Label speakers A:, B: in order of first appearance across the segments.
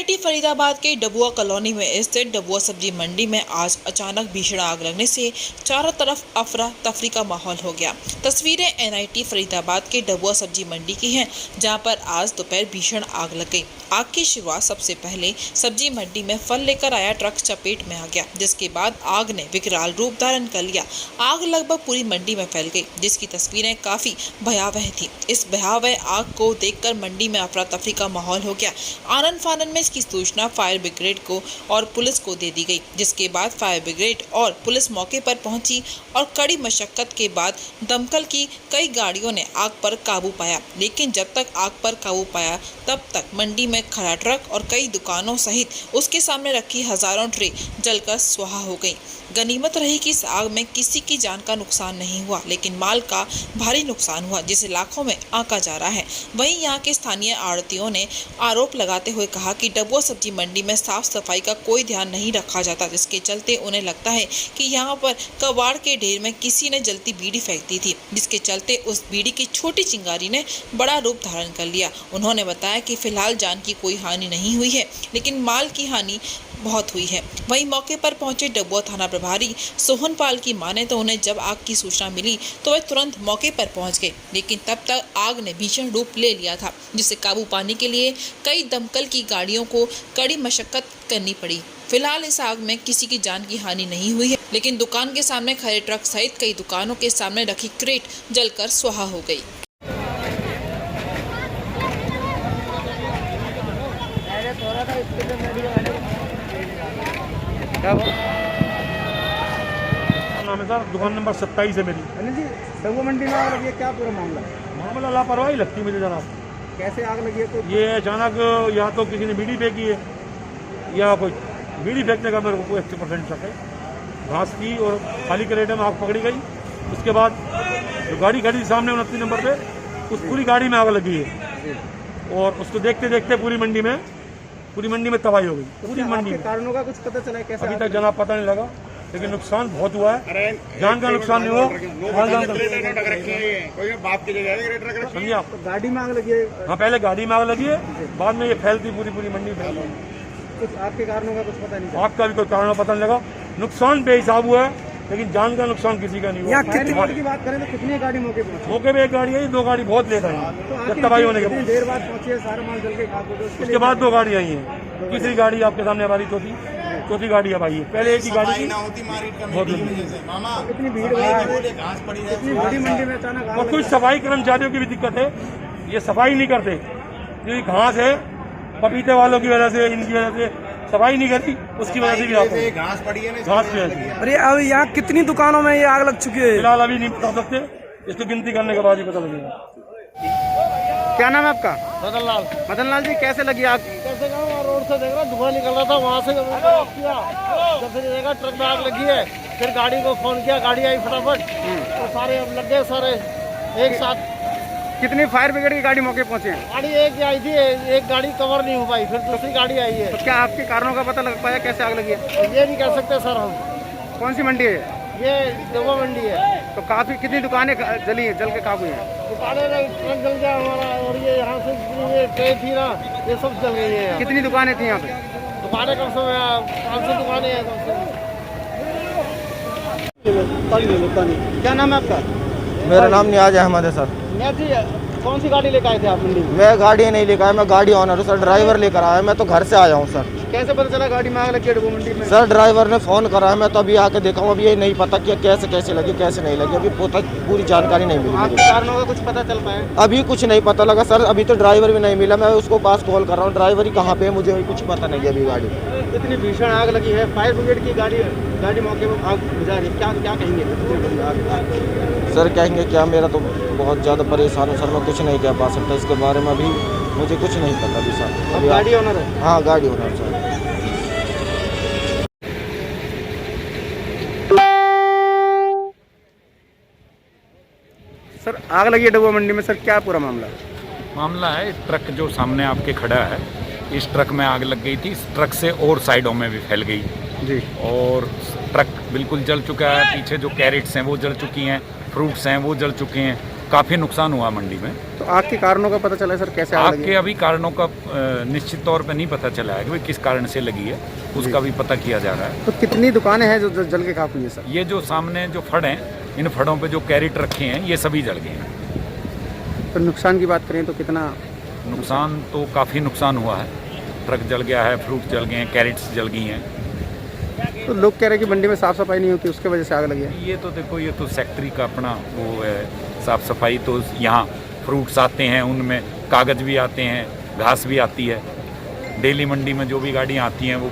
A: NIT Faridabad के Dabua colony में स्थित डबुआ सब्जी मंडी में आज अचानक भीषण आग लगने से चारों तरफ अफरा तफरी का माहौल हो गया। तस्वीरें एनआईटी फरीदाबाद के डबुआ सब्जी मंडी की हैं, जहां पर आज दोपहर भीषण आग लग गई। आग की शुरुआत सबसे पहले सब्जी मंडी में फल लेकर आया ट्रक चपेट में आ गया, जिसके बाद आग ने विकराल रूप धारण कर लिया। आग लगभग पूरी मंडी में फैल गई, जिसकी तस्वीरें काफी भयावह थी। इस भयावह आग को देखकर मंडी में अफरा तफरी का माहौल हो गया। आनन फानन में इसकी सूचना फायर ब्रिगेड को और पुलिस को दे दी गई, जिसके बाद फायर ब्रिगेड और पुलिस मौके पर पहुंची और कड़ी मशक्कत के बाद दमकल की कई गाड़ियों ने आग पर काबू पाया। लेकिन जब तक आग पर काबू पाया तब तक मंडी में खड़ा ट्रक और कई दुकानों सहित उसके सामने रखी हजारों ट्रे जलकर स्वाहा हो गई। गनीमत रही कि इस आग में किसी की जान का नुकसान नहीं हुआ, लेकिन माल का भारी नुकसान हुआ, जिसे लाखों में आंका जा रहा है। वहीं यहाँ के स्थानीय आड़तियों ने आरोप लगाते हुए कहा कि डबुआ सब्जी मंडी में साफ सफाई का कोई ध्यान नहीं रखा जाता, जिसके चलते उन्हें लगता है कि यहाँ पर कबाड़ के ढेर में किसी ने जलती बीड़ी फेंक दी थी, जिसके चलते उस बीड़ी की छोटी चिंगारी ने बड़ा रूप धारण कर लिया। उन्होंने बताया कि फिलहाल जान की कोई हानि नहीं हुई है, लेकिन माल की हानि बहुत हुई है। वहीं मौके पर पहुंचे डबुआ थाना प्रभारी सोहन पाल की माने तो उन्हें जब आग की सूचना मिली तो वे तुरंत मौके पर पहुंच गए, लेकिन तब तक आग ने भीषण रूप ले लिया था, जिसे काबू पाने के लिए कई दमकल की गाड़ियों को कड़ी मशक्कत करनी पड़ी। फिलहाल इस आग में किसी की जान की हानि नहीं हुई है, लेकिन दुकान के सामने खड़े ट्रक सहित कई दुकानों के सामने रखी क्रेट जलकर स्वाहा हो गई।
B: नाम है सर, दुकान नंबर 27 है मेरी।
C: अनिल जी, डबुआ मंडी में आग लगी है, क्या पूरा मामला?
B: मामला लापरवाही लगती है मुझे जनाब।
C: कैसे आग लगी है? तो
B: ये अचानक या तो किसी ने बीड़ी फेंकी है या कोई बीड़ी फेंकने का मेरे को 100% शक है। घास की और खाली करेट में आग पकड़ी गई। उसके बाद जो गाड़ी खड़ी थी सामने 29 नंबर पे, उस पूरी गाड़ी में आग लगी है और उसको देखते देखते पूरी मंडी में तबाही हो गई। पूरी मंडी में
C: कारणों का कुछ पता चला है? कैसे
B: अभी तक जनाब पता नहीं लगा, लेकिन नुकसान बहुत हुआ है। जान का नुकसान नहीं हुआ, समझिए आप।
C: तो गाड़ी में आग लगी है?
B: हाँ, पहले गाड़ी में आग लगी है, बाद में ये फैलती पूरी मंडी में।
C: कुछ आग के कारणों का कुछ पता नहीं चला?
B: आग का भी कोई कारण पता नहीं लगा। नुकसान बेहिसाब हुआ है, लेकिन जान का नुकसान किसी का नहीं हुआ।
C: की बात करें तो कितनी गाड़ी मौके पर?
B: मौके पे एक गाड़ी है, 2 गाड़ी बहुत लेट आई है। जब तबाही होने के बाद
C: देर बाद पहुंची है, सारा माल जल के खाक हो गया।
B: उसके बाद 2 गाड़ी आई है। तीसरी गाड़ी आपके सामने हमारी चौथी गाड़ी अब आई है। पहले एक ही गाड़ी थी, बहुत
C: इतनी भीड़ इतनी बड़ी मंडी में अचानक
B: और कुछ सफाई कर्मचारियों की भी दिक्कत है। ये सफाई नहीं करते, ये घास है, पपीते वालों की वजह से, इनकी वजह से सफाई नहीं करती, उसकी वजह से भी घास पड़ी है, घास की वजह से।
C: अरे अब यहाँ कितनी दुकानों में ये आग लग चुकी है?
B: फिलहाल अभी नहीं बता सकते, इसको गिनती करने के बाद ही पता लगेगा।
C: क्या नाम है आपका?
D: मदन लाल
C: जी, कैसे लगी आग?
D: कैसे रोड से देख रहा, धुआं निकल रहा था, वहाँ से किया, जब से देखा ट्रक में आग लगी है, फिर गाड़ी को फोन किया, गाड़ी आई फटाफट, तो सारे अब लग गए सारे एक साथ।
C: कितनी फायर ब्रिगेड की गाड़ी मौके पहुंचे हैं?
D: गाड़ी एक आई थी, एक गाड़ी कवर नहीं हो पाई, फिर दूसरी गाड़ी आई है।
C: तो क्या आपके कारणों का पता लग पाया कैसे आग लगी है?
D: ये नहीं कर सकते सर हम।
C: कौन सी मंडी है
D: ये? डबुआ मंडी है।
C: तो काफी कितनी दुकानें जली हैं, जल के काबू हैं?
D: दुकानें ट्रक जल गया हमारा, और ये यहाँ से ये ट्रेन थी ना, ये सब जल गई है।
C: कितनी दुकानें थी यहाँ पे?
D: दुकानें कम से 500 दुकानें हैं कम से।
C: क्या नाम है आपका?
E: मेरा नाम नियाज अहमद है सर।
D: जी, कौन सी गाड़ी लेकर आए थे आप मंडी में?
E: मैं गाड़ी नहीं लेकर आया, मैं गाड़ी ऑनर हूँ सर, ड्राइवर लेकर आया। मैं तो घर से आया हूँ सर।
C: कैसे पता चला गाड़ी में आग लगी है डबुआ मंडी में?
E: सर ड्राइवर ने फ़ोन करा है, मैं तो अभी आके देखा हूँ। अभी ये नहीं पता कि कैसे लगी कैसे नहीं लगी, अभी पूरी जानकारी नहीं मिली।
C: आपके कारणों का कुछ पता चल पाया?
E: अभी कुछ नहीं पता लगा सर, अभी तो ड्राइवर भी नहीं मिला। मैं उसको पास कॉल कर रहा हूँ, ड्राइवर ही कहाँ पे है मुझे कुछ पता नहीं है अभी। गाड़ी
C: इतनी भीषण आग लगी है, फायर ब्रिगेड की गाड़ी मौके पर आग बुझा रही है, क्या कहेंगे?
E: सर कहेंगे क्या, मेरा तो बहुत ज़्यादा परेशान हूँ सर, मैं कुछ नहीं कह पा सकता इसके बारे में। अभी मुझे कुछ नहीं पता अभी सर।
C: अभी गाड़ी ओनर है?
E: हाँ, गाड़ी ओनर सर।
C: सर आग लगी है डबुआ मंडी में, सर क्या पूरा
F: मामला है? ट्रक जो सामने आपके खड़ा है, इस ट्रक में आग लग गई थी। इस ट्रक से और साइडों में भी फैल गई
C: जी,
F: और ट्रक बिल्कुल जल चुका है। पीछे जो कैरेट्स हैं वो जल चुकी हैं, फ्रूट्स हैं वो जल चुके हैं, काफ़ी नुकसान हुआ मंडी में।
C: तो आग के कारणों का पता चला सर, कैसे आग
F: आग
C: लगी?
F: के अभी कारणों का निश्चित तौर पे नहीं पता चला है कि किस कारण से लगी है, उसका भी पता किया जा रहा है।
C: तो कितनी दुकानें हैं जो जल के खाक हुई है सर?
F: ये जो सामने जो फड़ हैं, इन फड़ों पे जो कैरेट रखे हैं ये सभी जल गए हैं।
C: तो नुकसान की बात करें तो कितना?
F: नुकसान तो काफ़ी नुकसान हुआ है, ट्रक जल गया है, फ्रूट जल गए हैं, कैरेट्स जल गई हैं।
C: तो लोग कह रहे हैं कि मंडी में साफ सफाई नहीं होती, उसके वजह से आग लगी है।
F: ये तो देखो, ये तो सेक्ट्री का अपना वो है, साफ़ सफाई तो यहाँ फ्रूट्स आते हैं, उनमें कागज़ भी आते हैं, घास भी आती है। डेली मंडी में जो भी गाड़ियाँ आती हैं वो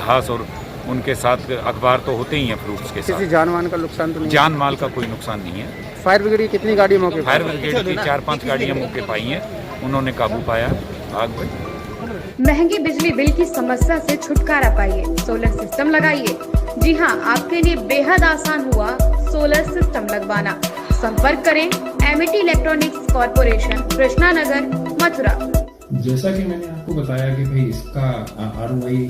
F: घास और उनके साथ अखबार तो होते ही हैं फ्रूट्स के
C: किसी
F: साथ।
C: जान माल का नुकसान तो नहीं?
F: जान माल का कोई नुकसान नहीं है।
C: फायर ब्रिगेड की कितनी गाड़ी मौके पर?
F: फायर ब्रिगेड की 4-5 गाड़ियाँ मौके पाई हैं, उन्होंने काबू पाया आग पर।
G: महंगी बिजली बिल की समस्या से छुटकारा पाइए, सोलर सिस्टम लगाइए। जी हां, आपके लिए बेहद आसान हुआ सोलर सिस्टम लगवाना। संपर्क करें Amity electronics corporation, Krishna Nagar, Mathura.
H: जैसा कि मैंने आपको बताया कि भाई इसका ROI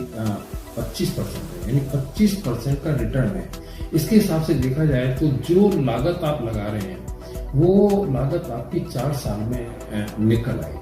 H: 25% है, यानी 25% का रिटर्न है। इसके हिसाब से देखा जाए तो जो लागत आप लगा रहे हैं वो लागत आपकी 4 साल में निकल आएगी।